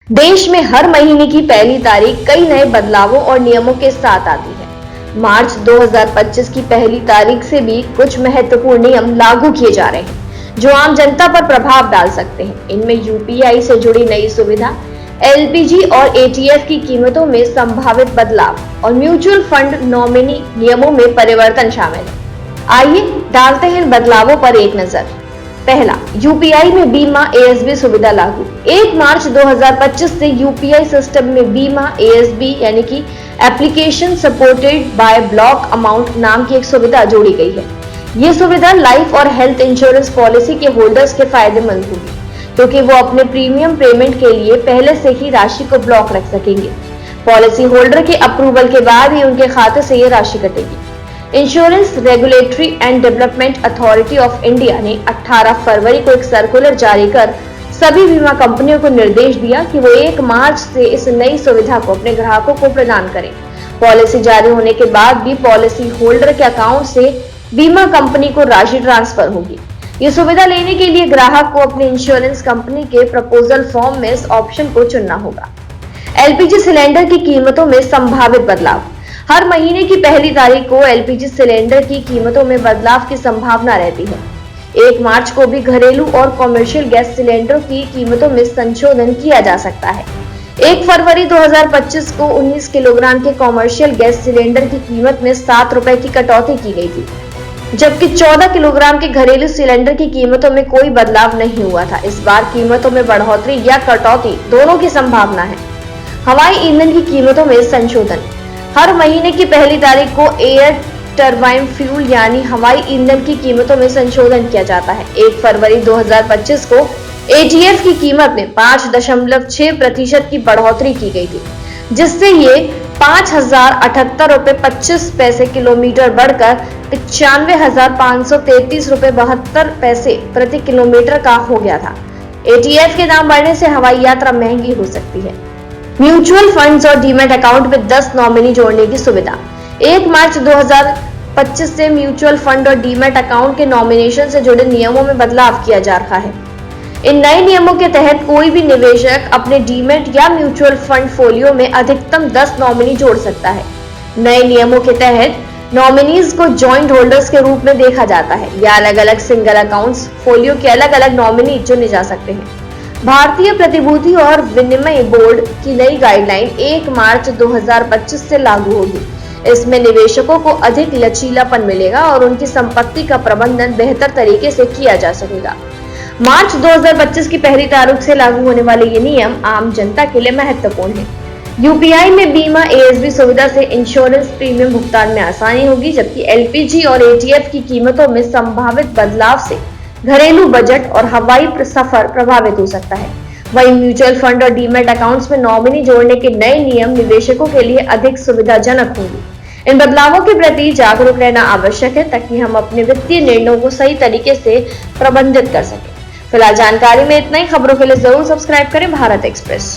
देश में हर महीने की पहली तारीख कई नए बदलावों और नियमों के साथ आती है। मार्च 2025 की पहली तारीख से भी कुछ महत्वपूर्ण नियम लागू किए जा रहे हैं जो आम जनता पर प्रभाव डाल सकते हैं। इनमें यूपीआई से जुड़ी नई सुविधा, एलपीजी और एटीएफ की कीमतों में संभावित बदलाव और म्यूचुअल फंड नॉमिनी नियमों में परिवर्तन शामिल है। आइए डालते हैं इन बदलावों पर एक नजर। पहला, यूपीआई में बीमा एएसबी सुविधा लागू। 1 मार्च 2025 से यूपीआई सिस्टम में बीमा एएसबी यानी कि application supported by block amount नाम की एक सुविधा जोड़ी गई है। ये सुविधा लाइफ और हेल्थ इंश्योरेंस पॉलिसी के होल्डर्स के फायदेमंद होगी क्योंकि वो अपने प्रीमियम पेमेंट के लिए पहले से ही राशि को ब्लॉक रख सकेंगे। पॉलिसी होल्डर के अप्रूवल के बाद ही उनके खाते से ये राशि कटेगी। Insurance regulatory and development authority of India ने 18 फरवरी को एक सर्कुलर जारी कर सभी बीमा कंपनियों को निर्देश दिया कि वो 1 मार्च से इस नई सुविधा को अपने ग्राहकों को प्रदान करें। पॉलिसी जारी होने के बाद भी पॉलिसी होल्डर के अकाउंट से बीमा कंपनी को राशि ट्रांसफर होगी। ये सुविधा लेने के लिए ग्राहक को अपनी इंश्योरेंस कंपनी के प्रपोजल फॉर्म में इस ऑप्शन को चुनना होगा। एलपीजी सिलेंडर की कीमतों में संभावित बदलाव। हर महीने की पहली तारीख को एलपीजी सिलेंडर की कीमतों में बदलाव की संभावना रहती है। 1 मार्च को भी घरेलू और कॉमर्शियल गैस सिलेंडरों की कीमतों में संशोधन किया जा सकता है। 1 फरवरी 2025 को 19 किलोग्राम के कॉमर्शियल गैस सिलेंडर की कीमत में 7 रुपए की कटौती की गई थी, जबकि 14 किलोग्राम के घरेलू सिलेंडर की कीमतों में कोई बदलाव नहीं हुआ था। इस बार कीमतों में बढ़ोतरी या कटौती दोनों की संभावना है। हवाई ईंधन की कीमतों में संशोधन। हर महीने की पहली तारीख को एयर टरबाइन फ्यूल यानी हवाई ईंधन की कीमतों में संशोधन किया जाता है। 1 फरवरी 2025 को एटीएफ की कीमत में 5.6% की बढ़ोतरी की गई थी, जिससे ये 5,078 रुपए 25 पैसे किलोमीटर बढ़कर 95,533 रुपए 72 पैसे प्रति किलोमीटर का हो गया था। एटीएफ के दाम बढ़ने से हवाई यात्रा महंगी हो सकती है। म्यूचुअल फंड्स और डीमैट अकाउंट में 10 नॉमिनी जोड़ने की सुविधा। 1 मार्च 2025 से म्यूचुअल फंड और डीमैट अकाउंट के नॉमिनेशन से जुड़े नियमों में बदलाव किया जा रहा है। इन नए नियमों के तहत कोई भी निवेशक अपने डीमैट या म्यूचुअल फंड फोलियो में अधिकतम 10 नॉमिनी जोड़ सकता है। नए नियमों के तहत नॉमिनीज को जॉइंट होल्डर्स के रूप में देखा जाता है या अलग अलग सिंगल अकाउंट्स फोलियो के अलग अलग नॉमिनी चुने जा सकते हैं। भारतीय प्रतिभूति और विनिमय बोर्ड की नई गाइडलाइन 1 मार्च 2025 से लागू होगी। इसमें निवेशकों को अधिक लचीलापन मिलेगा और उनकी संपत्ति का प्रबंधन बेहतर तरीके से किया जा सकेगा। मार्च 2025 की पहली तारीख से लागू होने वाले ये नियम आम जनता के लिए महत्वपूर्ण है। यूपीआई में बीमा एएसबी सुविधा से इंश्योरेंस प्रीमियम भुगतान में आसानी होगी, जबकि एलपीजी और एटीएफ की कीमतों में संभावित बदलाव से घरेलू बजट और हवाई सफर प्रभावित हो सकता है। वहीं म्यूचुअल फंड और डीमैट अकाउंट्स में नॉमिनी जोड़ने के नए नियम निवेशकों के लिए अधिक सुविधाजनक होंगे। इन बदलावों के प्रति जागरूक रहना आवश्यक है ताकि हम अपने वित्तीय निर्णयों को सही तरीके से प्रबंधित कर सकें। फिलहाल जानकारी में इतना ही। खबरों के लिए जरूर सब्सक्राइब करें भारत एक्सप्रेस।